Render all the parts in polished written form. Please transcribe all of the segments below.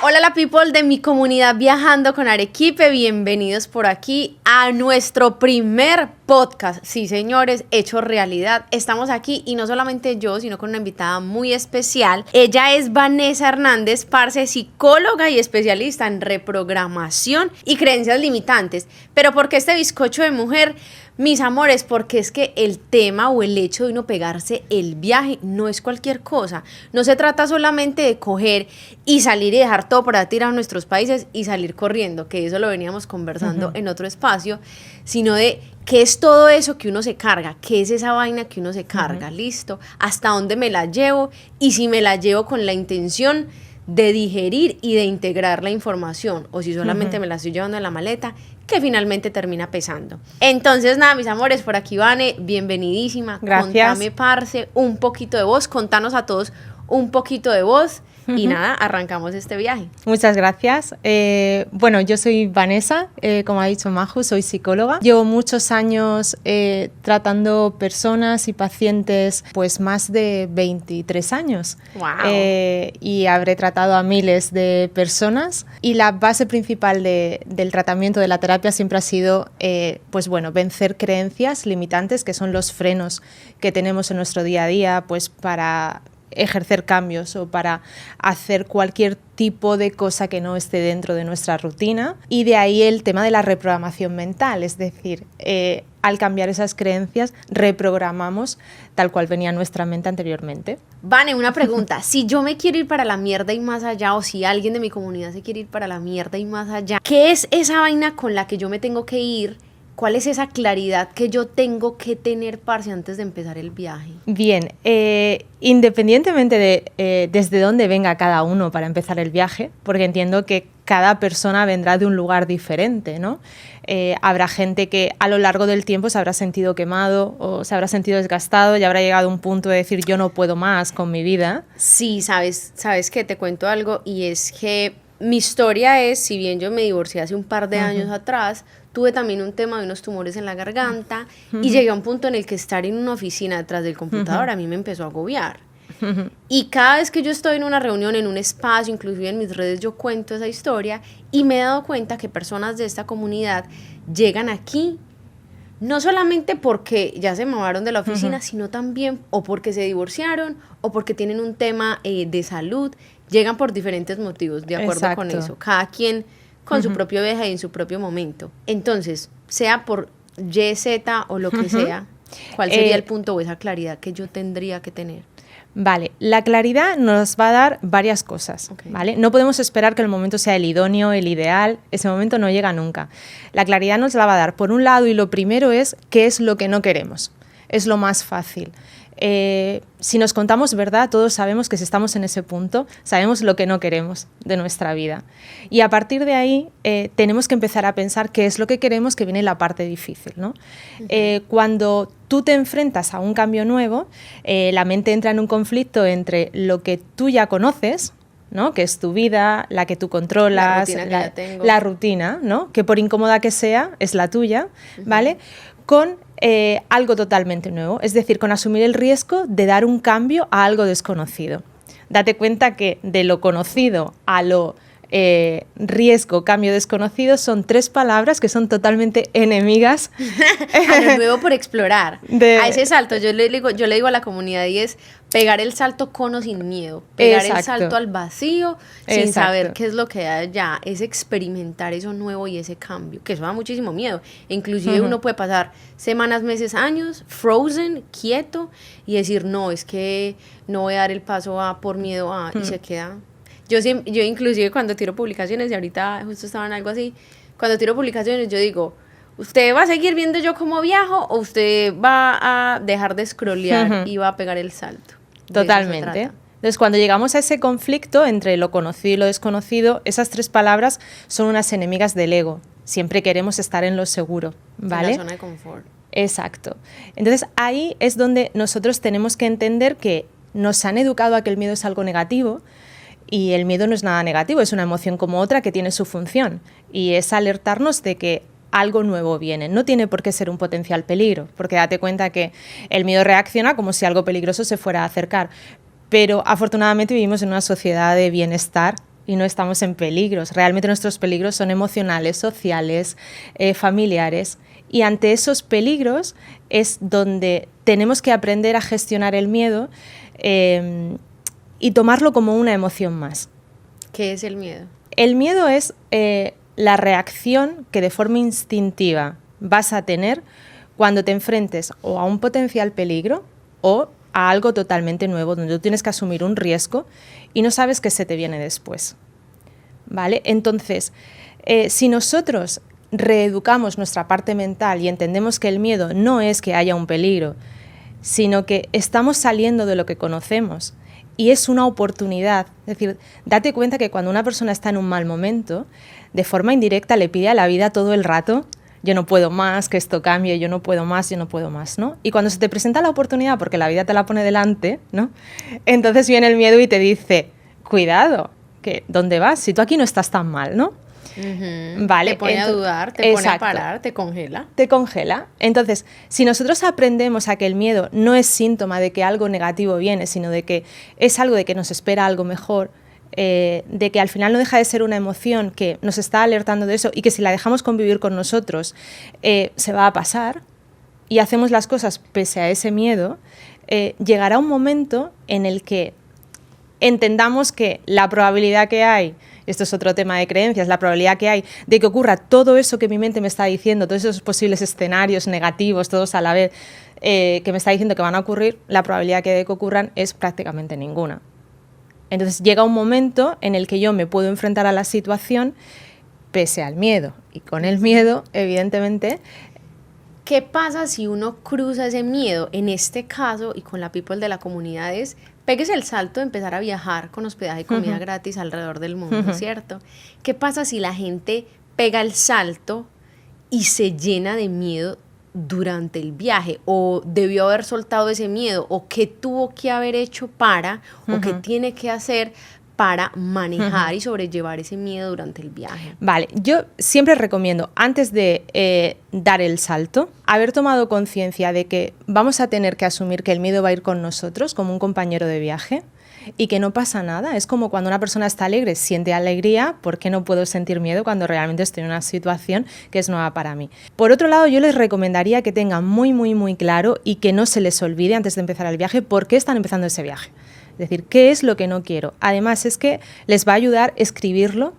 Hola la people de mi comunidad Viajando con Arequipe, bienvenidos por aquí a nuestro primer podcast. Sí, señores, hecho realidad. Estamos aquí y no solamente yo, sino con una invitada muy especial. Ella es Vanessa Hernández, parce, psicóloga y especialista en reprogramación y creencias limitantes. Pero ¿por qué este bizcocho de mujer? Mis amores, porque es que el tema o el hecho de uno pegarse el viaje no es cualquier cosa. No se trata solamente de coger y salir y dejar todo para tirar a nuestros países y salir corriendo, que eso lo veníamos conversando en otro espacio, sino de qué es todo eso que uno se carga, qué es esa vaina que uno se carga, listo, hasta dónde me la llevo y si me la llevo con la intención de digerir y de integrar la información o si solamente me la estoy llevando en la maleta que finalmente termina pesando. Entonces nada, mis amores, por aquí Vane, bienvenidísima. Gracias. Contame, parce, un poquito de vos, contanos a todos un poquito de vos y nada, arrancamos este viaje. Muchas gracias. Bueno, yo soy Vanessa, como ha dicho Maju, soy psicóloga. Llevo muchos años tratando personas y pacientes, pues más de 23 años. Wow. Y habré tratado a miles de personas. Y la base principal del tratamiento de la terapia siempre ha sido, pues bueno, vencer creencias limitantes, que son los frenos que tenemos en nuestro día a día, pues para ejercer cambios o para hacer cualquier tipo de cosa que no esté dentro de nuestra rutina. Y de ahí el tema de la reprogramación mental, es decir, al cambiar esas creencias reprogramamos tal cual venía nuestra mente anteriormente. Vane, una pregunta, si yo me quiero ir para la mierda y más allá, o si alguien de mi comunidad se quiere ir para la mierda y más allá, ¿qué es esa vaina con la que yo me tengo que ir? ¿Cuál es esa claridad que yo tengo que tener, parce, antes de empezar el viaje? Bien, independientemente de desde dónde venga cada uno para empezar el viaje, porque entiendo que cada persona vendrá de un lugar diferente, ¿no? Habrá gente que a lo largo del tiempo se habrá sentido quemado o se habrá sentido desgastado y habrá llegado a un punto de decir yo no puedo más con mi vida. Sí, sabes que te cuento algo y es que mi historia es, si bien yo me divorcié hace un par de años atrás, tuve también un tema de unos tumores en la garganta y llegué a un punto en el que estar en una oficina detrás del computador a mí me empezó a agobiar. Y cada vez que yo estoy en una reunión, en un espacio, inclusive en mis redes, yo cuento esa historia y me he dado cuenta que personas de esta comunidad llegan aquí no solamente porque ya se mamaron de la oficina, sino también o porque se divorciaron o porque tienen un tema de salud. Llegan por diferentes motivos, de acuerdo Exacto. con eso. Cada quien con su propio viaje y en su propio momento. Entonces, sea por Y, Z o lo que sea, ¿cuál sería el punto o esa claridad que yo tendría que tener? Vale, la claridad nos va a dar varias cosas, ¿vale? No podemos esperar que el momento sea el idóneo, el ideal, ese momento no llega nunca. La claridad nos la va a dar, por un lado, y lo primero es qué es lo que no queremos. Es lo más fácil. Si nos contamos verdad, todos sabemos que si estamos en ese punto, sabemos lo que no queremos de nuestra vida. Y a partir de ahí tenemos que empezar a pensar qué es lo que queremos, que viene la parte difícil, ¿no? Cuando tú te enfrentas a un cambio nuevo, la mente entra en un conflicto entre lo que tú ya conoces, ¿no? Que es tu vida, la que tú controlas, la rutina, ¿no? Que por incómoda que sea, es la tuya, ¿vale? Con algo totalmente nuevo, es decir, con asumir el riesgo de dar un cambio a algo desconocido. Date cuenta que de lo conocido a lo riesgo, cambio, desconocido son 3 palabras que son totalmente enemigas. A lo nuevo por explorar, a ese salto, yo le digo a la comunidad y es pegar el salto con o sin miedo, pegar el salto al vacío sin saber qué es lo que hay allá, es experimentar eso nuevo y ese cambio, que eso da muchísimo miedo, inclusive uno puede pasar semanas, meses, años, frozen, quieto y decir no, es que no voy a dar el paso a por miedo a y se queda. Yo inclusive cuando tiro publicaciones, y ahorita justo estaba en algo así, cuando tiro publicaciones yo digo, ¿usted va a seguir viendo yo cómo viajo o usted va a dejar de scrollear y va a pegar el salto? Totalmente. Entonces, cuando llegamos a ese conflicto entre lo conocido y lo desconocido, esas 3 palabras son unas enemigas del ego. Siempre queremos estar en lo seguro, ¿vale? En la zona de confort. Exacto. Entonces, ahí es donde nosotros tenemos que entender que nos han educado a que el miedo es algo negativo. Y el miedo no es nada negativo, es una emoción como otra que tiene su función y es alertarnos de que algo nuevo viene. No tiene por qué ser un potencial peligro, porque date cuenta que el miedo reacciona como si algo peligroso se fuera a acercar. Pero afortunadamente vivimos en una sociedad de bienestar y no estamos en peligros. Realmente nuestros peligros son emocionales, sociales, familiares. Y ante esos peligros es donde tenemos que aprender a gestionar el miedo y tomarlo como una emoción más. ¿Qué es el miedo? El miedo es la reacción que de forma instintiva vas a tener cuando te enfrentes o a un potencial peligro o a algo totalmente nuevo, donde tú tienes que asumir un riesgo y no sabes qué se te viene después. ¿Vale? Entonces, si nosotros reeducamos nuestra parte mental y entendemos que el miedo no es que haya un peligro, sino que estamos saliendo de lo que conocemos y es una oportunidad. Es decir, date cuenta que cuando una persona está en un mal momento, de forma indirecta le pide a la vida todo el rato: yo no puedo más, que esto cambie, yo no puedo más, ¿no? Y cuando se te presenta la oportunidad, porque la vida te la pone delante, ¿no? Entonces viene el miedo y te dice: cuidado, que ¿dónde vas? Si tú aquí no estás tan mal, ¿no? Vale, te pone a dudar, te pone a parar, te congela. Te congela. Entonces, si nosotros aprendemos a que el miedo no es síntoma de que algo negativo viene, sino de que es algo de que nos espera algo mejor, de que al final no deja de ser una emoción que nos está alertando de eso y que si la dejamos convivir con nosotros se va a pasar y hacemos las cosas pese a ese miedo, llegará un momento en el que entendamos que la probabilidad que hay, esto es otro tema de creencias, la probabilidad que hay de que ocurra todo eso que mi mente me está diciendo, todos esos posibles escenarios negativos, todos a la vez, que me está diciendo que van a ocurrir, la probabilidad que de que ocurran es prácticamente ninguna. Entonces llega un momento en el que yo me puedo enfrentar a la situación pese al miedo. Y con el miedo, evidentemente... ¿Qué pasa si uno cruza ese miedo? En este caso, y con la people de la comunidad, es pegues el salto de empezar a viajar con hospedaje y comida gratis alrededor del mundo, ¿cierto? ¿Qué pasa si la gente pega el salto y se llena de miedo durante el viaje? ¿O debió haber soltado ese miedo? ¿O qué tuvo que haber hecho para, o qué tiene que hacer para manejar y sobrellevar ese miedo durante el viaje? Vale, yo siempre recomiendo, antes de dar el salto, haber tomado conciencia de que vamos a tener que asumir que el miedo va a ir con nosotros como un compañero de viaje y que no pasa nada. Es como cuando una persona está alegre, siente alegría. ¿Por qué no puedo sentir miedo cuando realmente estoy en una situación que es nueva para mí? Por otro lado, yo les recomendaría que tengan muy, muy, muy claro y que no se les olvide antes de empezar el viaje por qué están empezando ese viaje. Es decir, ¿qué es lo que no quiero? Además, es que les va a ayudar escribirlo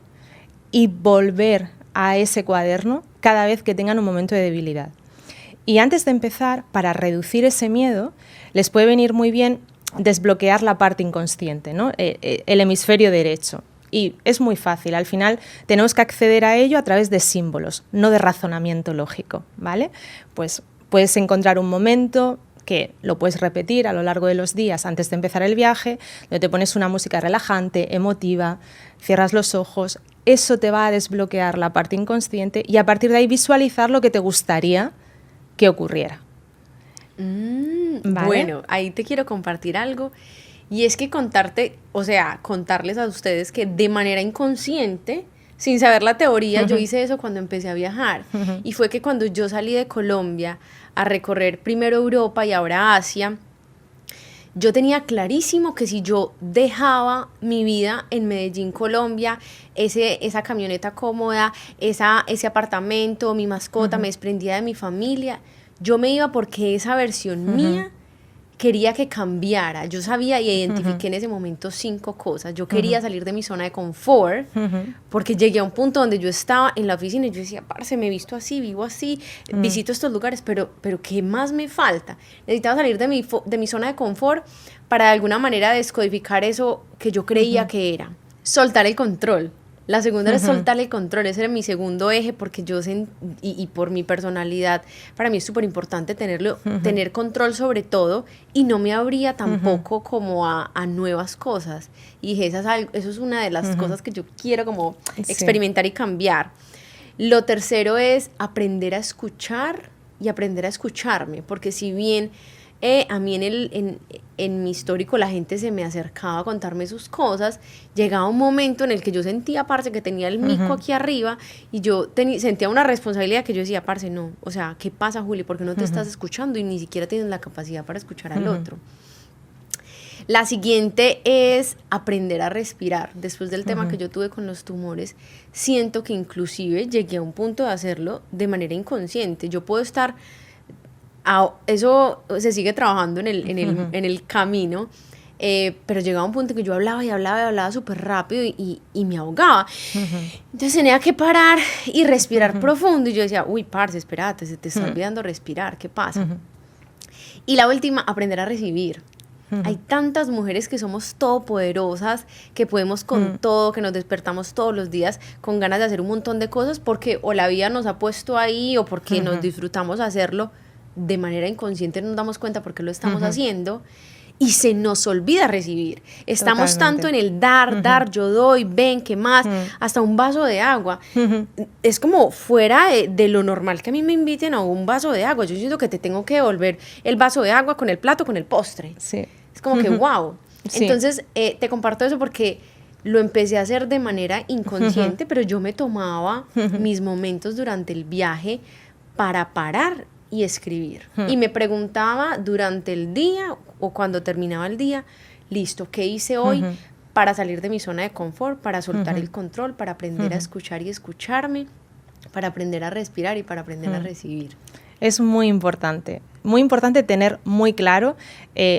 y volver a ese cuaderno cada vez que tengan un momento de debilidad. Y antes de empezar, para reducir ese miedo, les puede venir muy bien desbloquear la parte inconsciente, ¿no? El hemisferio derecho. Y es muy fácil, al final tenemos que acceder a ello a través de símbolos, no de razonamiento lógico, ¿vale? Pues puedes encontrar un momento que lo puedes repetir a lo largo de los días antes de empezar el viaje, donde te pones una música relajante, emotiva, cierras los ojos, eso te va a desbloquear la parte inconsciente y a partir de ahí visualizar lo que te gustaría que ocurriera. ¿Vale? Bueno, ahí te quiero compartir algo y es que contarles a ustedes que de manera inconsciente, sin saber la teoría, yo hice eso cuando empecé a viajar y fue que cuando yo salí de Colombia a recorrer primero Europa y ahora Asia, yo tenía clarísimo que si yo dejaba mi vida en Medellín, Colombia, esa camioneta cómoda, ese apartamento, mi mascota, me desprendía de mi familia, yo me iba porque esa versión mía quería que cambiara. Yo sabía y identifiqué en ese momento 5 cosas. Yo quería salir de mi zona de confort porque llegué a un punto donde yo estaba en la oficina y yo decía, parce, me he visto así, vivo así, visito estos lugares, pero ¿qué más me falta? Necesitaba salir de mi zona de confort para de alguna manera descodificar eso que yo creía que era. Soltar el control. La segunda era soltar el control, ese era mi segundo eje porque y por mi personalidad, para mí es súper importante tener control sobre todo y no me abría tampoco como a nuevas cosas. Y dije, eso es una de las cosas que yo quiero como experimentar y cambiar. Lo tercero es aprender a escuchar y aprender a escucharme, porque si bien a mí en mi histórico la gente se me acercaba a contarme sus cosas, llegaba un momento en el que yo sentía, parce, que tenía el mico aquí arriba y yo sentía una responsabilidad que yo decía, parce, no, o sea, ¿qué pasa, Juli? ¿Por qué no te estás escuchando y ni siquiera tienes la capacidad para escuchar al otro? La siguiente es aprender a respirar. Después del tema que yo tuve con los tumores, siento que inclusive llegué a un punto de hacerlo de manera inconsciente. Yo puedo estar, eso se sigue trabajando en el camino, pero llegaba un punto que yo hablaba súper rápido y me ahogaba. Entonces tenía que parar y respirar profundo. Y yo decía, uy, parce, espérate, se te está olvidando respirar, ¿qué pasa? Y la última, aprender a recibir. Hay tantas mujeres que somos todopoderosas, que podemos con todo, que nos despertamos todos los días con ganas de hacer un montón de cosas porque o la vida nos ha puesto ahí o porque nos disfrutamos hacerlo de manera inconsciente, no nos damos cuenta por qué lo estamos haciendo. Y se nos olvida recibir. Estamos tanto en el dar, yo doy, ven, ¿qué más? Hasta un vaso de agua. Es como fuera de lo normal que a mí me inviten a un vaso de agua. Yo siento que te tengo que devolver el vaso de agua con el plato, con el postre. Sí. Es como que wow. Sí. Entonces, te comparto eso porque lo empecé a hacer de manera inconsciente, pero yo me tomaba mis momentos durante el viaje para parar y escribir. Y me preguntaba durante el día o cuando terminaba el día, listo, ¿qué hice hoy para salir de mi zona de confort, para soltar el control, para aprender a escuchar y escucharme, para aprender a respirar y para aprender a recibir? Es muy importante tener muy claro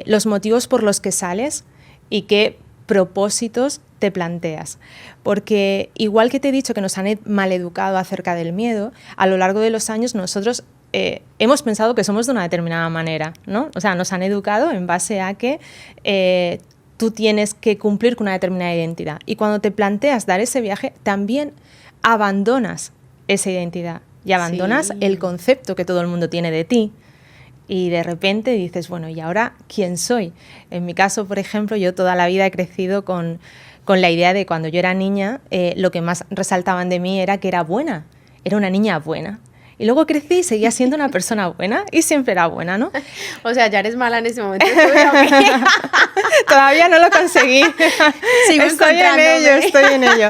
los motivos por los que sales y qué propósitos te planteas. Porque igual que te he dicho que nos han maleducado acerca del miedo, a lo largo de los años nosotros hemos pensado que somos de una determinada manera, ¿no? O sea, nos han educado en base a que tú tienes que cumplir con una determinada identidad. Y cuando te planteas dar ese viaje, también abandonas esa identidad y abandonas el concepto que todo el mundo tiene de ti. Y de repente dices, bueno, ¿y ahora quién soy? En mi caso, por ejemplo, yo toda la vida he crecido con la idea de cuando yo era niña, lo que más resaltaban de mí era que era buena, era una niña buena. Y luego crecí y seguía siendo una persona buena y siempre era buena, ¿no? O sea, ya eres mala en ese momento. Todavía no lo conseguí. Estoy en ello.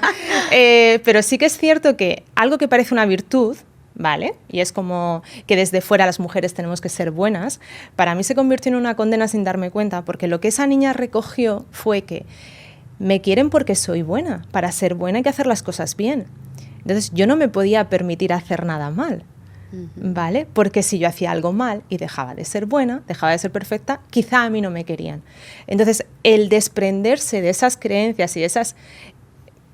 Pero sí que es cierto que algo que parece una virtud, ¿vale? Y es como que desde fuera las mujeres tenemos que ser buenas, para mí se convirtió en una condena sin darme cuenta, porque lo que esa niña recogió fue que me quieren porque soy buena. Para ser buena hay que hacer las cosas bien. Entonces yo no me podía permitir hacer nada mal, ¿vale? Porque si yo hacía algo mal y dejaba de ser buena, dejaba de ser perfecta, quizá a mí no me querían. Entonces el desprenderse de esas creencias y de esas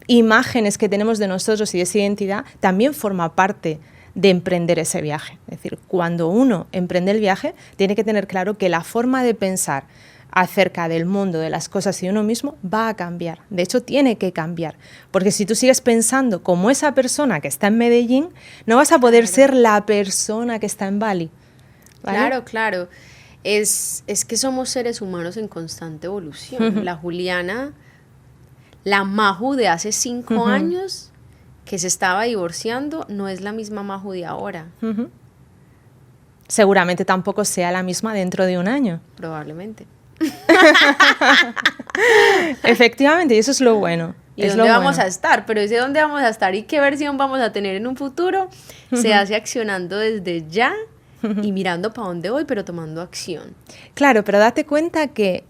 imágenes que tenemos de nosotros y de esa identidad también forma parte de emprender ese viaje. Es decir, cuando uno emprende el viaje, tiene que tener claro que la forma de pensar acerca del mundo, de las cosas y de uno mismo, va a cambiar. De hecho, tiene que cambiar. Porque si tú sigues pensando como esa persona que está en Medellín, no vas a poder ser la persona que está en Bali. ¿Vale? Claro. Es que somos seres humanos en constante evolución. La Juliana, la Maju de hace 5 años, que se estaba divorciando, no es la misma Maju de ahora. Seguramente tampoco sea la misma dentro de un año. Probablemente. Efectivamente, y eso es lo bueno. ¿Y dónde vamos a estar? Pero ese dónde vamos a estar y qué versión vamos a tener en un futuro se hace accionando desde ya y mirando para dónde voy, pero tomando acción. Claro, pero date cuenta que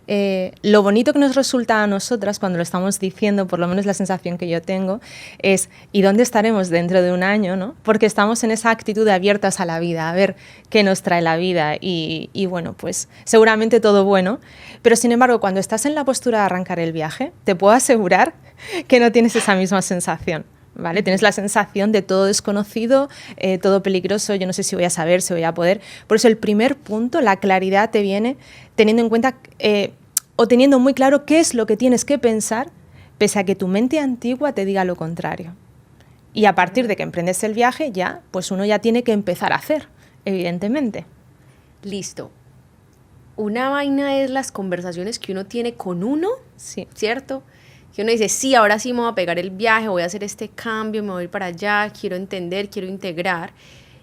lo bonito que nos resulta a nosotras cuando lo estamos diciendo, por lo menos la sensación que yo tengo, es ¿y dónde estaremos dentro de un año? ¿No? Porque estamos en esa actitud de abiertas a la vida, a ver qué nos trae la vida y bueno, pues seguramente todo bueno, pero sin embargo cuando estás en la postura de arrancar el viaje, te puedo asegurar que no tienes esa misma sensación. ¿Vale? Tienes la sensación de todo desconocido, todo peligroso, yo no sé si voy a saber, si voy a poder. Por eso el primer punto, la claridad, te viene teniendo en cuenta o teniendo muy claro qué es lo que tienes que pensar, pese a que tu mente antigua te diga lo contrario. Y a partir de que emprendes el viaje, ya, pues uno ya tiene que empezar a hacer, evidentemente. Listo. Una vaina es las conversaciones que uno tiene con uno, sí, ¿cierto? Que uno dice, sí, ahora sí me voy a pegar el viaje, voy a hacer este cambio, me voy a ir para allá, quiero entender, quiero integrar.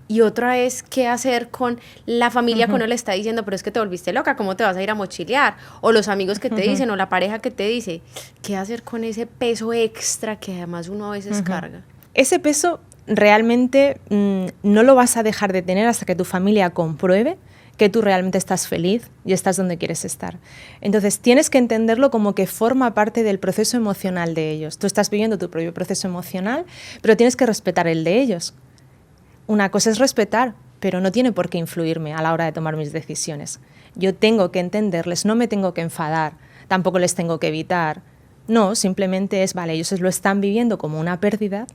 Y otra es qué hacer con la familia que uno le está diciendo, pero es que te volviste loca, ¿cómo te vas a ir a mochilear? O los amigos que te dicen, o la pareja que te dice, ¿qué hacer con ese peso extra que además uno a veces carga? Ese peso realmente no lo vas a dejar de tener hasta que tu familia compruebe que tú realmente estás feliz y estás donde quieres estar. Entonces tienes que entenderlo como que forma parte del proceso emocional de ellos. Tú estás viviendo tu propio proceso emocional, pero tienes que respetar el de ellos. Una cosa es respetar, pero no tiene por qué influirme a la hora de tomar mis decisiones. Yo tengo que entenderles, no me tengo que enfadar, tampoco les tengo que evitar. No, simplemente es, vale, ellos lo están viviendo como una pérdida,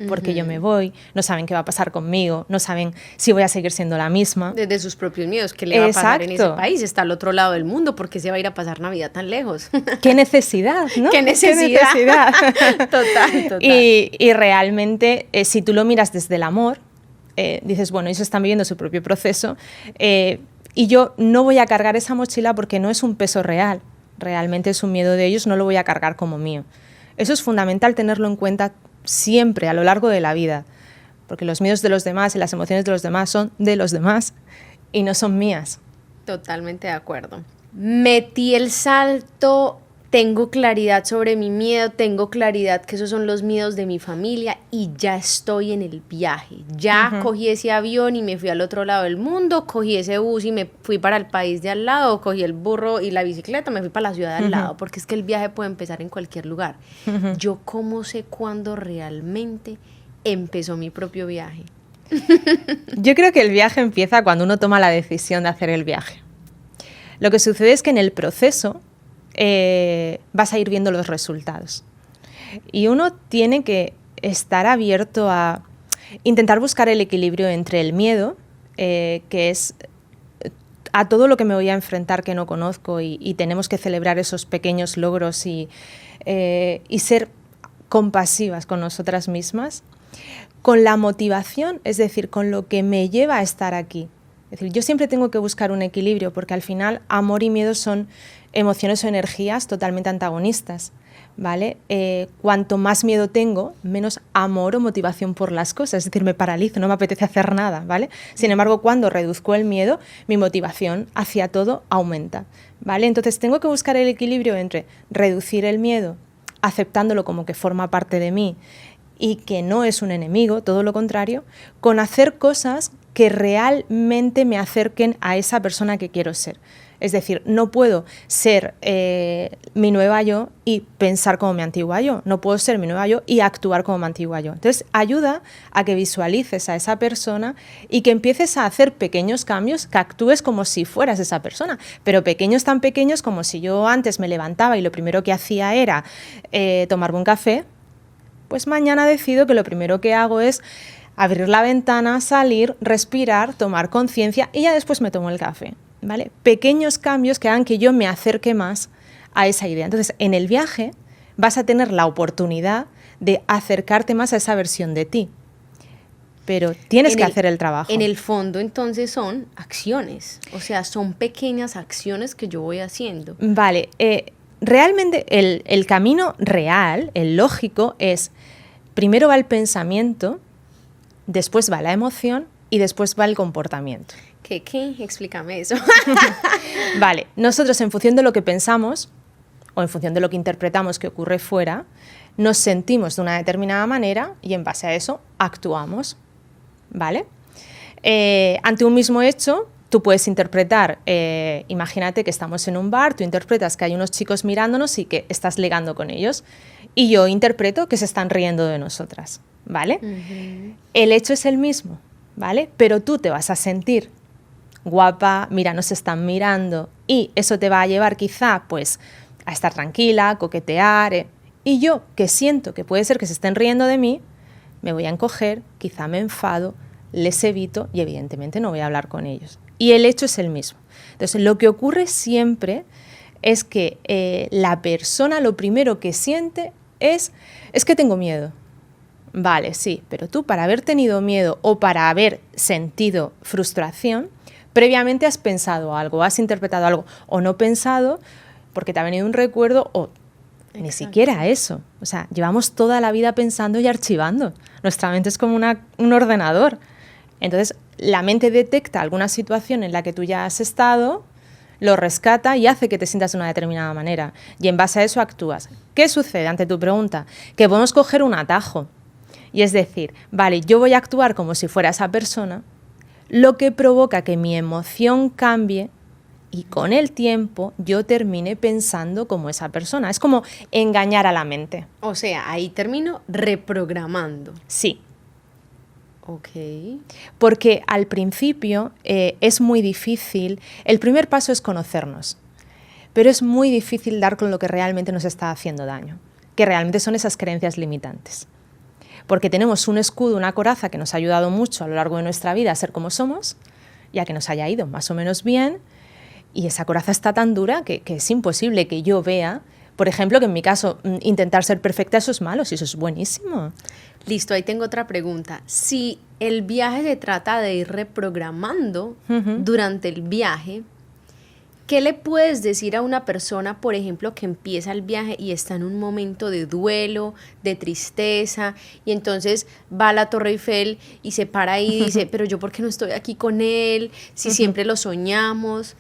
porque yo me voy, no saben qué va a pasar conmigo, no saben si voy a seguir siendo la misma. Desde sus propios miedos, ¿qué le va a pasar en ese país? Está al otro lado del mundo, ¿por qué se va a ir a pasar Navidad tan lejos? ¿Qué necesidad, no? ¿Qué necesidad? Total. Y realmente, si tú lo miras desde el amor, dices, bueno, ellos están viviendo su propio proceso y yo no voy a cargar esa mochila porque no es un peso real, realmente es un miedo de ellos, no lo voy a cargar como mío. Eso es fundamental tenerlo en cuenta siempre, a lo largo de la vida, porque los miedos de los demás y las emociones de los demás son de los demás y no son mías. Totalmente de acuerdo. Metí el salto, tengo claridad sobre mi miedo, tengo claridad que esos son los miedos de mi familia y ya estoy en el viaje. Ya cogí ese avión y me fui al otro lado del mundo, cogí ese bus y me fui para el país de al lado, cogí el burro y la bicicleta, me fui para la ciudad de al lado, porque es que el viaje puede empezar en cualquier lugar. Yo cómo sé cuándo realmente empezó mi propio viaje. Yo creo que el viaje empieza cuando uno toma la decisión de hacer el viaje. Lo que sucede es que en el proceso vas a ir viendo los resultados. Y uno tiene que estar abierto a intentar buscar el equilibrio entre el miedo, que es a todo lo que me voy a enfrentar que no conozco y tenemos que celebrar esos pequeños logros y ser compasivas con nosotras mismas, con la motivación, es decir, con lo que me lleva a estar aquí. Es decir, yo siempre tengo que buscar un equilibrio porque al final amor y miedo son emociones o energías totalmente antagonistas, ¿vale? Cuanto más miedo tengo, menos amor o motivación por las cosas, es decir, me paralizo, no me apetece hacer nada, ¿vale? Sin embargo, cuando reduzco el miedo, mi motivación hacia todo aumenta, ¿vale? Entonces tengo que buscar el equilibrio entre reducir el miedo, aceptándolo como que forma parte de mí y que no es un enemigo, todo lo contrario, con hacer cosas que realmente me acerquen a esa persona que quiero ser. Es decir, no puedo ser mi nueva yo y pensar como mi antigua yo. No puedo ser mi nueva yo y actuar como mi antigua yo. Entonces, ayuda a que visualices a esa persona y que empieces a hacer pequeños cambios, que actúes como si fueras esa persona. Pero pequeños, tan pequeños como si yo antes me levantaba y lo primero que hacía era tomarme un café, pues mañana decido que lo primero que hago es abrir la ventana, salir, respirar, tomar conciencia y ya después me tomo el café. ¿Vale? Pequeños cambios que hagan que yo me acerque más a esa idea. Entonces, en el viaje vas a tener la oportunidad de acercarte más a esa versión de ti. Pero tienes que hacer el trabajo. En el fondo, entonces, son acciones. O sea, son pequeñas acciones que yo voy haciendo. Vale. Realmente el camino real, el lógico, es primero va el pensamiento, después va la emoción y después va el comportamiento. ¿Qué? Explícame eso. Vale, nosotros en función de lo que pensamos o en función de lo que interpretamos que ocurre fuera, nos sentimos de una determinada manera y en base a eso actuamos, ¿vale? Ante un mismo hecho, tú puedes interpretar, imagínate que estamos en un bar, tú interpretas que hay unos chicos mirándonos y que estás ligando con ellos y yo interpreto que se están riendo de nosotras, ¿vale? El hecho es el mismo, ¿vale? Pero tú te vas a sentir guapa, mira, nos están mirando y eso te va a llevar quizá pues a estar tranquila, coquetear y yo que siento que puede ser que se estén riendo de mí, me voy a encoger, quizá me enfado, les evito y evidentemente no voy a hablar con ellos. Y el hecho es el mismo. Entonces lo que ocurre siempre es que la persona lo primero que siente es que tengo miedo. Vale, sí, pero tú para haber tenido miedo o para haber sentido frustración, previamente has pensado algo, has interpretado algo o no pensado porque te ha venido un recuerdo o ni siquiera eso. O sea, llevamos toda la vida pensando y archivando. Nuestra mente es como un ordenador. Entonces, la mente detecta alguna situación en la que tú ya has estado, lo rescata y hace que te sientas de una determinada manera. Y en base a eso actúas. ¿Qué sucede ante tu pregunta? Que podemos coger un atajo. Y es decir, vale, yo voy a actuar como si fuera esa persona. lo que provoca que mi emoción cambie y con el tiempo yo termine pensando como esa persona. Es como engañar a la mente. O sea, ahí termino reprogramando. Sí. Ok. Porque al principio es muy difícil. El primer paso es conocernos, pero es muy difícil dar con lo que realmente nos está haciendo daño, que realmente son esas creencias limitantes. Porque tenemos un escudo, una coraza que nos ha ayudado mucho a lo largo de nuestra vida a ser como somos, ya que nos haya ido más o menos bien, y esa coraza está tan dura que es imposible que yo vea, por ejemplo, que en mi caso intentar ser perfecta, eso es malo, si eso es buenísimo. Listo, ahí tengo otra pregunta. Si el viaje se trata de ir reprogramando durante el viaje, ¿qué le puedes decir a una persona, por ejemplo, que empieza el viaje y está en un momento de duelo, de tristeza, y entonces va a la Torre Eiffel y se para ahí y dice, pero yo ¿por qué no estoy aquí con él? Si siempre lo soñamos.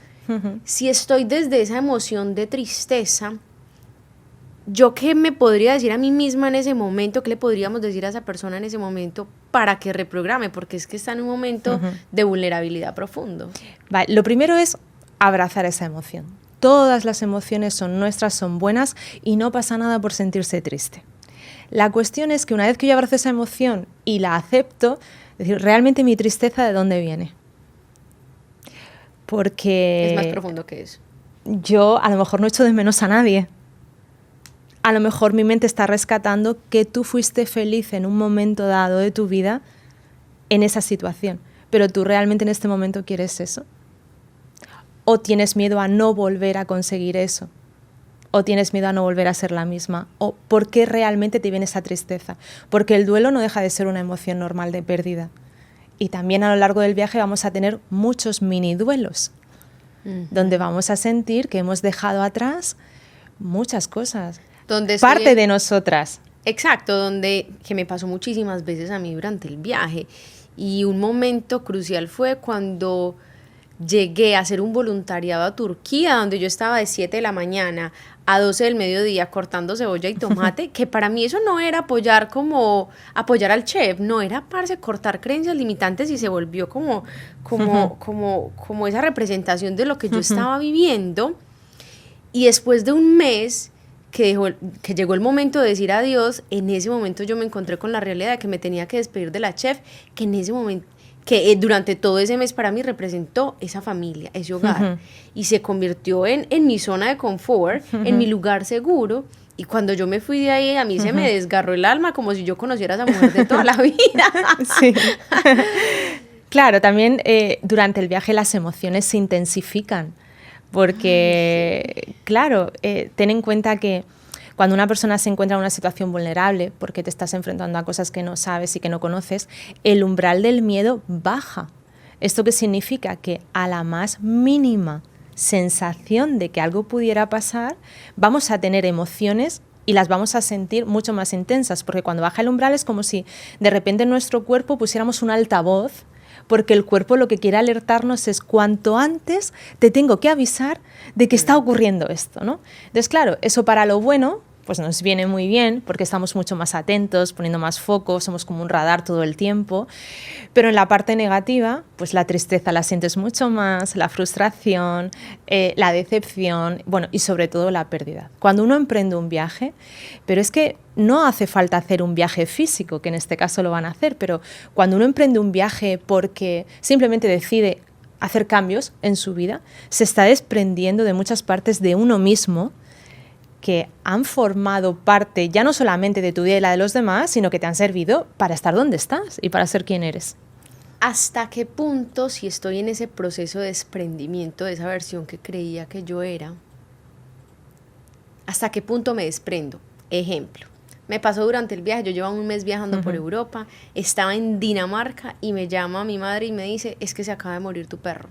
Si estoy desde esa emoción de tristeza, ¿yo qué me podría decir a mí misma en ese momento? ¿Qué le podríamos decir a esa persona en ese momento para que reprograme? Porque es que está en un momento de vulnerabilidad profundo. Vale, lo primero es abrazar esa emoción. Todas las emociones son nuestras, son buenas y no pasa nada por sentirse triste. La cuestión es que una vez que yo abrazo esa emoción y la acepto, es decir, realmente mi tristeza, ¿de dónde viene? Porque es más profundo que eso. Yo a lo mejor no echo de menos a nadie. A lo mejor mi mente está rescatando que tú fuiste feliz en un momento dado de tu vida en esa situación, pero tú realmente en este momento quieres eso. O tienes miedo a no volver a conseguir eso. O tienes miedo a no volver a ser la misma. O ¿por qué realmente te viene esa tristeza? Porque el duelo no deja de ser una emoción normal de pérdida. Y también a lo largo del viaje vamos a tener muchos mini duelos, donde vamos a sentir que hemos dejado atrás muchas cosas. Parte de nosotras. Exacto, que me pasó muchísimas veces a mí durante el viaje. Y un momento crucial fue cuando llegué a hacer un voluntariado a Turquía, donde yo estaba de 7 de la mañana a 12 del mediodía cortando cebolla y tomate, que para mí eso no era apoyar al chef, no era cortar creencias limitantes, y se volvió como esa representación de lo que yo estaba viviendo. Y después de un mes que llegó el momento de decir adiós, en ese momento yo me encontré con la realidad de que me tenía que despedir de la chef, que en ese momento, durante todo ese mes para mí representó esa familia, ese hogar, y se convirtió en mi zona de confort, en mi lugar seguro. Y cuando yo me fui de ahí, a mí se me desgarró el alma como si yo conociera a esa mujer de toda la vida. Sí. Claro, también durante el viaje las emociones se intensifican, porque, claro, ten en cuenta que cuando una persona se encuentra en una situación vulnerable, porque te estás enfrentando a cosas que no sabes y que no conoces, el umbral del miedo baja. ¿Esto qué significa? Que a la más mínima sensación de que algo pudiera pasar, vamos a tener emociones y las vamos a sentir mucho más intensas, porque cuando baja el umbral es como si de repente en nuestro cuerpo pusiéramos un altavoz, porque el cuerpo lo que quiere alertarnos es cuanto antes te tengo que avisar de que está ocurriendo esto, ¿no? Entonces, claro, eso para lo bueno pues nos viene muy bien porque estamos mucho más atentos, poniendo más foco, somos como un radar todo el tiempo, pero en la parte negativa, pues la tristeza la sientes mucho más, la frustración, la decepción, bueno, y sobre todo la pérdida. Cuando uno emprende un viaje, pero es que no hace falta hacer un viaje físico, que en este caso lo van a hacer, pero cuando uno emprende un viaje porque simplemente decide hacer cambios en su vida, se está desprendiendo de muchas partes de uno mismo que han formado parte ya no solamente de tu vida y la de los demás, sino que te han servido para estar donde estás y para ser quien eres. ¿Hasta qué punto, si estoy en ese proceso de desprendimiento de esa versión que creía que yo era, hasta qué punto me desprendo? Ejemplo, me pasó durante el viaje, yo llevaba un mes viajando por Europa, estaba en Dinamarca y me llama mi madre y me dice, es que se acaba de morir tu perro.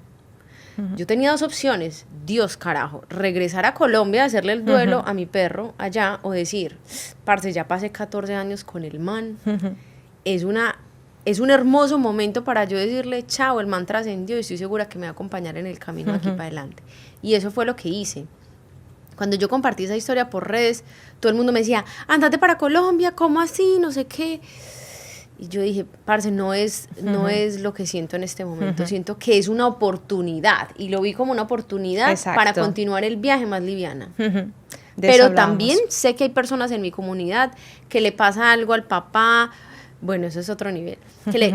Yo tenía dos opciones, Dios carajo, regresar a Colombia a hacerle el duelo a mi perro allá, o decir, parce, ya pasé 14 años con el man, es un hermoso momento para yo decirle chao, el man trascendió y estoy segura que me va a acompañar en el camino aquí para adelante. Y eso fue lo que hice. Cuando yo compartí esa historia por redes, todo el mundo me decía, ándate para Colombia, ¿cómo así? No sé qué. Y yo dije, parce, no es lo que siento en este momento. Siento que es una oportunidad. Y lo vi como una oportunidad para continuar el viaje más liviana. Pero también sé que hay personas en mi comunidad que le pasa algo al papá. Bueno, eso es otro nivel.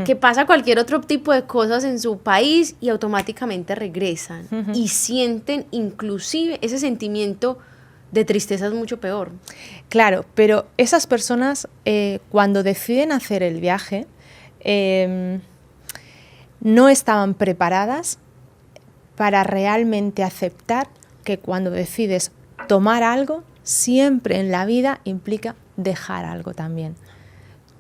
Que pasa cualquier otro tipo de cosas en su país y automáticamente regresan. Y sienten inclusive ese sentimiento de tristeza es mucho peor. Claro, pero esas personas cuando deciden hacer el viaje no estaban preparadas para realmente aceptar que cuando decides tomar algo, siempre en la vida implica dejar algo también.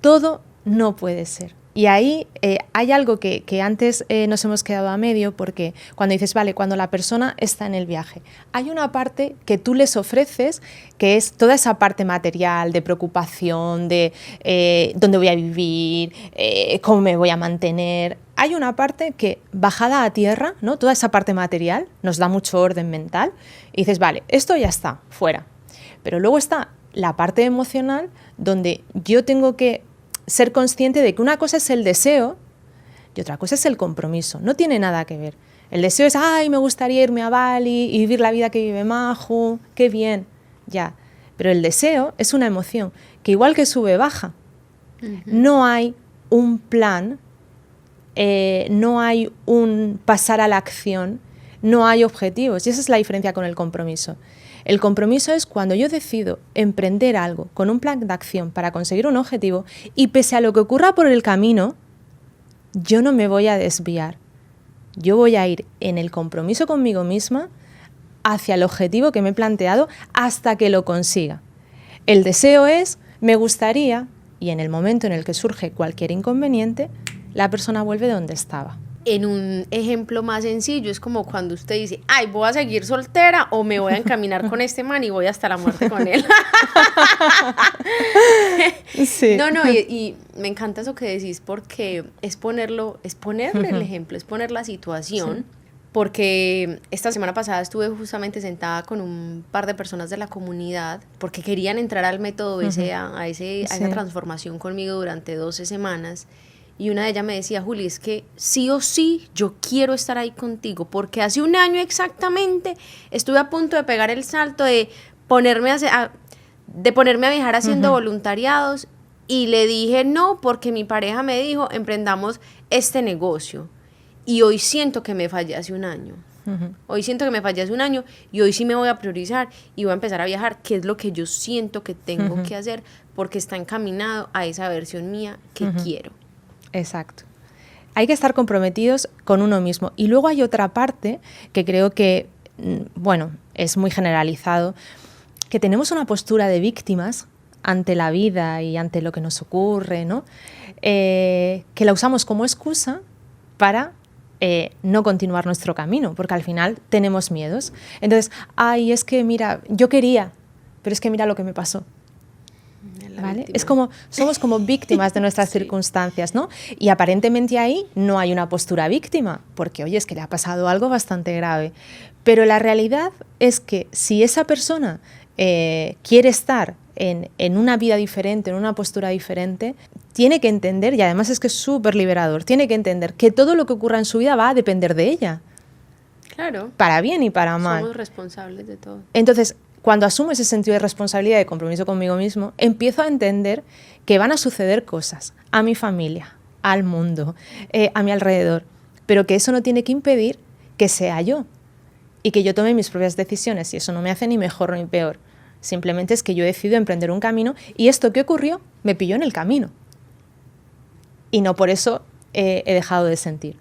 Todo no puede ser. Y ahí hay algo que antes nos hemos quedado a medio, porque cuando dices, vale, cuando la persona está en el viaje, hay una parte que tú les ofreces, que es toda esa parte material, de preocupación, de dónde voy a vivir, cómo me voy a mantener. Hay una parte que, bajada a tierra, ¿no? Toda esa parte material nos da mucho orden mental, y dices, vale, esto ya está, fuera. Pero luego está la parte emocional, donde yo tengo que ser consciente de que una cosa es el deseo y otra cosa es el compromiso. No tiene nada que ver. El deseo es, ay, me gustaría irme a Bali y vivir la vida que vive Maju, qué bien, ya. Pero el deseo es una emoción que igual que sube, baja. No hay un plan, no hay un pasar a la acción, no hay objetivos. Y esa es la diferencia con el compromiso. El compromiso es cuando yo decido emprender algo con un plan de acción para conseguir un objetivo y pese a lo que ocurra por el camino, yo no me voy a desviar. Yo voy a ir en el compromiso conmigo misma hacia el objetivo que me he planteado hasta que lo consiga. El deseo es, me gustaría, y en el momento en el que surge cualquier inconveniente, la persona vuelve donde estaba. En un ejemplo más sencillo, es como cuando usted dice, ay, voy a seguir soltera o me voy a encaminar con este man y voy hasta la muerte con él. Sí. No, y me encanta eso que decís porque es ponerle el ejemplo, es poner la situación. Sí. Porque esta semana pasada estuve justamente sentada con un par de personas de la comunidad porque querían entrar al método BCA, a esa transformación conmigo durante 12 semanas. Y una de ellas me decía, Juli, es que sí o sí yo quiero estar ahí contigo, porque hace un año exactamente estuve a punto de pegar el salto de ponerme a viajar haciendo voluntariados y le dije no, porque mi pareja me dijo, emprendamos este negocio. Y hoy siento que me fallé hace un año. Hoy siento que me fallé hace un año y hoy sí me voy a priorizar y voy a empezar a viajar, que es lo que yo siento que tengo que hacer, porque está encaminado a esa versión mía que quiero. Exacto. Hay que estar comprometidos con uno mismo. Y luego hay otra parte que creo que, bueno, es muy generalizado, que tenemos una postura de víctimas ante la vida y ante lo que nos ocurre, ¿no? Que la usamos como excusa para no continuar nuestro camino, porque al final tenemos miedos. Entonces, ay, es que mira, yo quería, pero es que mira lo que me pasó. ¿Vale? Es como, somos como víctimas de nuestras circunstancias, ¿no? Y aparentemente ahí no hay una postura víctima, porque oye, es que le ha pasado algo bastante grave. Pero la realidad es que si esa persona quiere estar en una vida diferente, en una postura diferente, tiene que entender, y además es que es súper liberador, tiene que entender que todo lo que ocurra en su vida va a depender de ella. Claro. Para bien y para mal. Somos responsables de todo. Entonces, cuando asumo ese sentido de responsabilidad y de compromiso conmigo mismo, empiezo a entender que van a suceder cosas a mi familia, al mundo, a mi alrededor, pero que eso no tiene que impedir que sea yo y que yo tome mis propias decisiones, y eso no me hace ni mejor ni peor. Simplemente es que yo decido emprender un camino y esto que ocurrió me pilló en el camino. Y no por eso he dejado de sentir.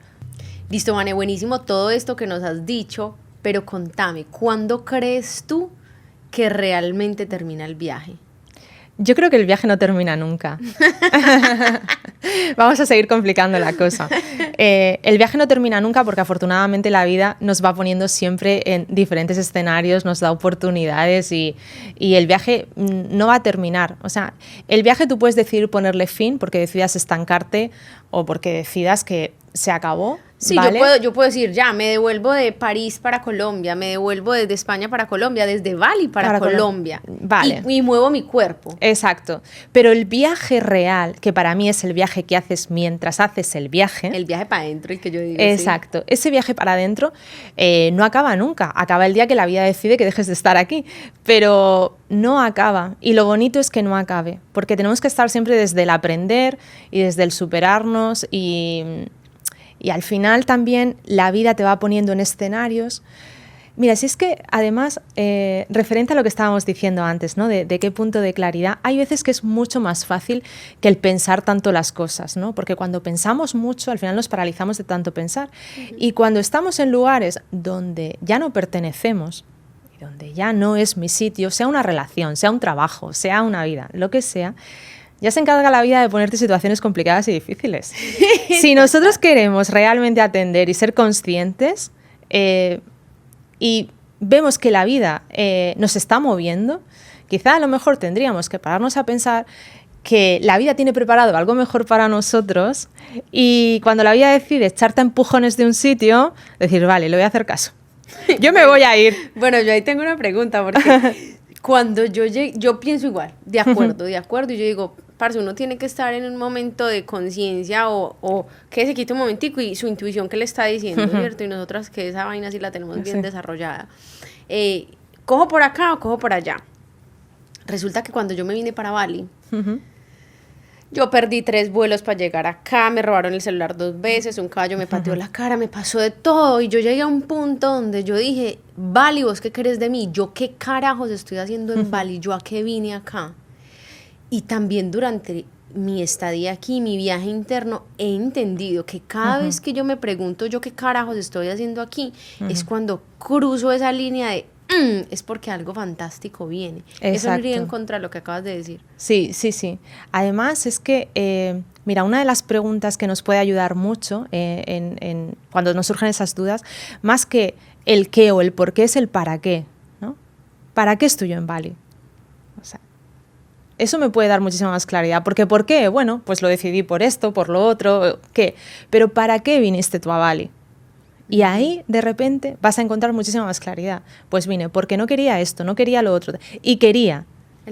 Listo, Vane, buenísimo todo esto que nos has dicho, pero contame, ¿cuándo crees tú que realmente termina el viaje? Yo creo que el viaje no termina nunca. Vamos a seguir complicando la cosa. El viaje no termina nunca porque afortunadamente la vida nos va poniendo siempre en diferentes escenarios, nos da oportunidades y el viaje no va a terminar. O sea, el viaje tú puedes decidir ponerle fin porque decidas estancarte o porque decidas que se acabó. Sí, ¿vale? yo puedo decir, ya, me devuelvo de París para Colombia, me devuelvo desde España para Colombia, desde Bali para Colombia. Vale. Y muevo mi cuerpo. Exacto. Pero el viaje real, que para mí es el viaje que haces mientras haces el viaje. El viaje para adentro, el que yo digo. Exacto. Sí. Ese viaje para adentro no acaba nunca. Acaba el día que la vida decide que dejes de estar aquí. Pero no acaba. Y lo bonito es que no acabe. Porque tenemos que estar siempre desde el aprender y desde el superarnos y al final también la vida te va poniendo en escenarios. Mira, si es que además, referente a lo que estábamos diciendo antes, ¿no? De qué punto de claridad, hay veces que es mucho más fácil que el pensar tanto las cosas, ¿no? Porque cuando pensamos mucho, al final nos paralizamos de tanto pensar. Y cuando estamos en lugares donde ya no pertenecemos, y donde ya no es mi sitio, sea una relación, sea un trabajo, sea una vida, lo que sea, ya se encarga la vida de ponerte situaciones complicadas y difíciles. Si nosotros queremos realmente atender y ser conscientes y vemos que la vida nos está moviendo, quizá a lo mejor tendríamos que pararnos a pensar que la vida tiene preparado algo mejor para nosotros y cuando la vida decide echarte a empujones de un sitio, decir, vale, le voy a hacer caso. Yo me voy a ir. Bueno, yo ahí tengo una pregunta porque cuando yo pienso igual, de acuerdo, y yo digo, parce, uno tiene que estar en un momento de conciencia o que se quite un momentico y su intuición que le está diciendo, ¿cierto? Y nosotras que esa vaina sí la tenemos bien desarrollada. ¿Cojo por acá o cojo por allá? Resulta que cuando yo me vine para Bali, yo perdí 3 vuelos para llegar acá, me robaron el celular 2 veces, un caballo me pateó la cara, me pasó de todo y yo llegué a un punto donde yo dije, Bali, ¿vos qué querés de mí? ¿Yo qué carajos estoy haciendo en Bali? ¿Yo a qué vine acá? Y también durante mi estadía aquí, mi viaje interno, he entendido que cada vez que yo me pregunto yo qué carajos estoy haciendo aquí, es cuando cruzo esa línea de es porque algo fantástico viene. Exacto. Eso no iría en contra de lo que acabas de decir. Sí, sí, sí. Además es que, mira, una de las preguntas que nos puede ayudar mucho cuando nos surgen esas dudas, más que el qué o el por qué, es el para qué, ¿no? ¿Para qué estoy yo en Bali? O sea, eso me puede dar muchísima más claridad. Porque ¿por qué? Bueno, pues lo decidí por esto, por lo otro, ¿qué? Pero ¿para qué viniste tú a Bali? Y ahí, de repente, vas a encontrar muchísima más claridad. Pues vine porque no quería esto, no quería lo otro. Y quería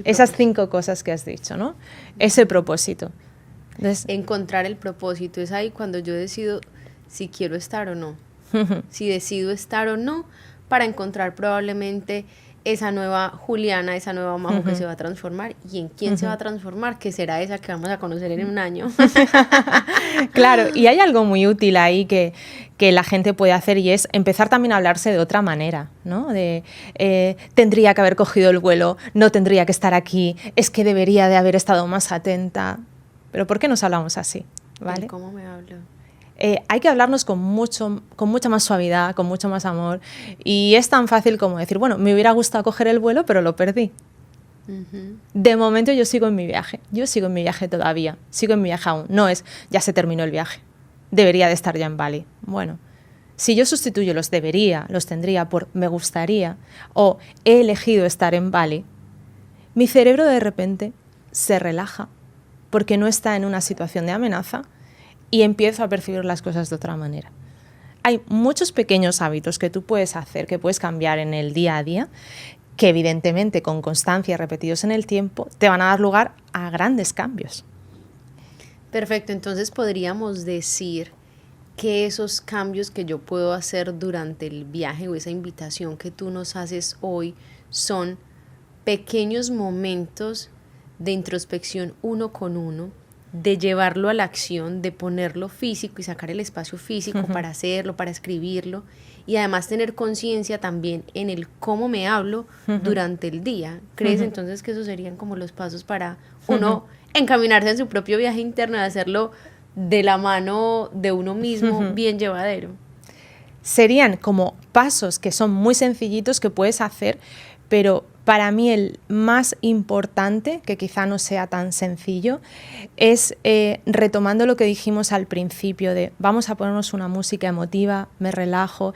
esas 5 cosas que has dicho, ¿no? Ese propósito. Entonces, encontrar el propósito. Es ahí cuando yo decido si quiero estar o no. Si decido estar o no, para encontrar probablemente esa nueva Juliana, esa nueva Majo que se va a transformar. ¿Y en quién se va a transformar? Que será esa que vamos a conocer en un año. Claro, y hay algo muy útil ahí que la gente puede hacer y es empezar también a hablarse de otra manera, ¿no? De tendría que haber cogido el vuelo, no tendría que estar aquí, es que debería de haber estado más atenta. Pero ¿por qué nos hablamos así? ¿Vale? ¿Cómo me hablo? Hay que hablarnos con mucha más suavidad, con mucho más amor. Y es tan fácil como decir, bueno, me hubiera gustado coger el vuelo, pero lo perdí. De momento yo sigo en mi viaje. Yo sigo en mi viaje todavía. Sigo en mi viaje aún. No es, ya se terminó el viaje. Debería de estar ya en Bali. Bueno, si yo sustituyo los debería, los tendría por me gustaría o he elegido estar en Bali, mi cerebro de repente se relaja porque no está en una situación de amenaza y empiezo a percibir las cosas de otra manera. Hay muchos pequeños hábitos que tú puedes hacer, que puedes cambiar en el día a día, que evidentemente con constancia y repetidos en el tiempo te van a dar lugar a grandes cambios. Perfecto, entonces podríamos decir que esos cambios que yo puedo hacer durante el viaje o esa invitación que tú nos haces hoy son pequeños momentos de introspección uno con uno, de llevarlo a la acción, de ponerlo físico y sacar el espacio físico para hacerlo, para escribirlo y además tener conciencia también en el cómo me hablo durante el día. ¿Crees entonces que esos serían como los pasos para uno encaminarse en su propio viaje interno y hacerlo de la mano de uno mismo bien llevadero? Serían como pasos que son muy sencillitos que puedes hacer, pero para mí el más importante, que quizá no sea tan sencillo, es retomando lo que dijimos al principio de vamos a ponernos una música emotiva, me relajo.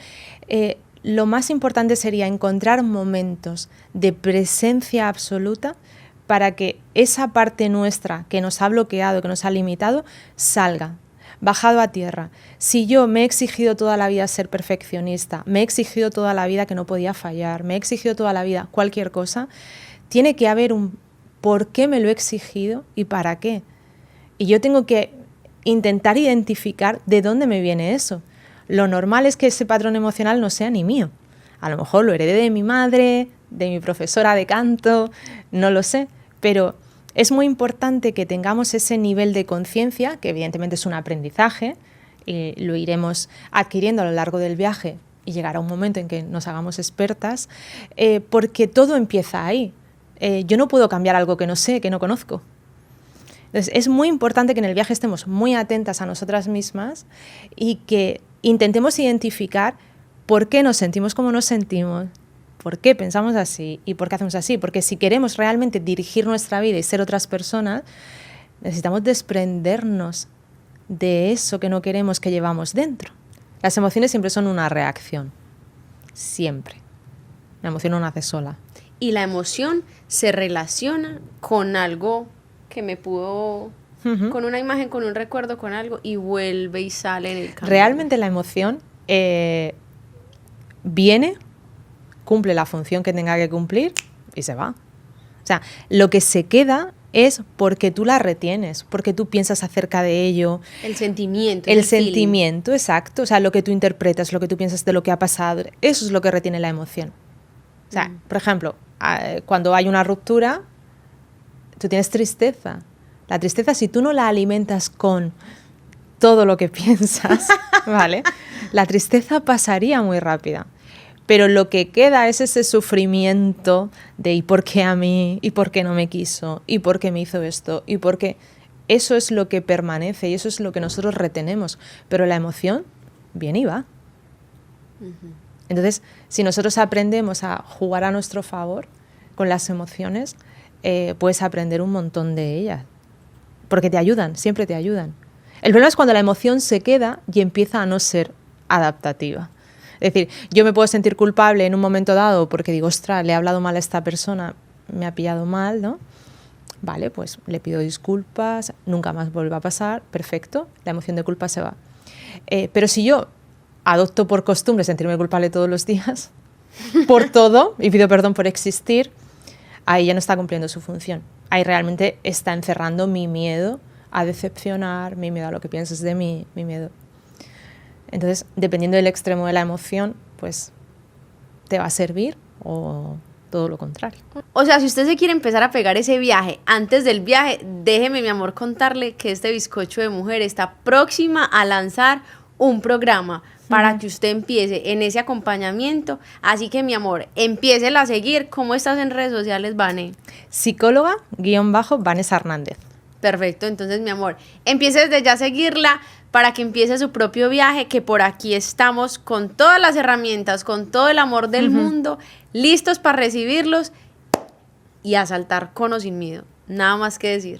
Lo más importante sería encontrar momentos de presencia absoluta para que esa parte nuestra que nos ha bloqueado, que nos ha limitado, salga. bajado a tierra. Si yo me he exigido toda la vida ser perfeccionista, me he exigido toda la vida que no podía fallar, me he exigido toda la vida cualquier cosa, tiene que haber un por qué me lo he exigido y para qué. Y yo tengo que intentar identificar de dónde me viene eso. Lo normal es que ese patrón emocional no sea ni mío. A lo mejor lo heredé de mi madre, de mi profesora de canto, no lo sé, pero es muy importante que tengamos ese nivel de conciencia, que evidentemente es un aprendizaje, lo iremos adquiriendo a lo largo del viaje y llegará un momento en que nos hagamos expertas, porque todo empieza ahí. Yo no puedo cambiar algo que no sé, que no conozco. Entonces, es muy importante que en el viaje estemos muy atentas a nosotras mismas y que intentemos identificar por qué nos sentimos como nos sentimos, por qué pensamos así y por qué hacemos así. Porque si queremos realmente dirigir nuestra vida y ser otras personas, necesitamos desprendernos de eso que no queremos que llevamos dentro. Las emociones siempre son una reacción, siempre. La emoción no nace sola. Y la emoción se relaciona con algo que me pudo, con una imagen, con un recuerdo, con algo, y vuelve y sale en el camino. Realmente la emoción viene, cumple la función que tenga que cumplir y se va. O sea, lo que se queda es porque tú la retienes, porque tú piensas acerca de ello. El sentimiento. El sentimiento, exacto. O sea, lo que tú interpretas, lo que tú piensas de lo que ha pasado, eso es lo que retiene la emoción. O sea, por ejemplo, cuando hay una ruptura, tú tienes tristeza. La tristeza, si tú no la alimentas con todo lo que piensas, ¿vale? La tristeza pasaría muy rápida. Pero lo que queda es ese sufrimiento de ¿y por qué a mí? ¿Y por qué no me quiso? ¿Y por qué me hizo esto? ¿Y por qué? Eso es lo que permanece y eso es lo que nosotros retenemos. Pero la emoción viene y va. Entonces, si nosotros aprendemos a jugar a nuestro favor con las emociones, puedes aprender un montón de ellas. Porque te ayudan, siempre te ayudan. El problema es cuando la emoción se queda y empieza a no ser adaptativa. Es decir, yo me puedo sentir culpable en un momento dado porque digo, ostras, le he hablado mal a esta persona, me ha pillado mal, ¿no? Vale, pues le pido disculpas, nunca más vuelva a pasar, perfecto, la emoción de culpa se va. Pero si yo adopto por costumbre sentirme culpable todos los días, por todo, y pido perdón por existir, ahí ya no está cumpliendo su función. Ahí realmente está encerrando mi miedo a decepcionar, mi miedo a lo que pienses de mí, mi miedo. Entonces, dependiendo del extremo de la emoción, pues te va a servir o todo lo contrario. O sea, si usted se quiere empezar a pegar ese viaje, antes del viaje, déjeme, mi amor, contarle que este bizcocho de mujer está próxima a lanzar un programa para que usted empiece en ese acompañamiento. Así que, mi amor, empiécela a seguir. ¿Cómo estás en redes sociales, Vane? Psicóloga_Vanessa Hernández. Perfecto, entonces, mi amor, empiece desde ya a seguirla para que empiece su propio viaje, que por aquí estamos con todas las herramientas, con todo el amor del mundo, listos para recibirlos y a saltar con o sin miedo. Nada más que decir.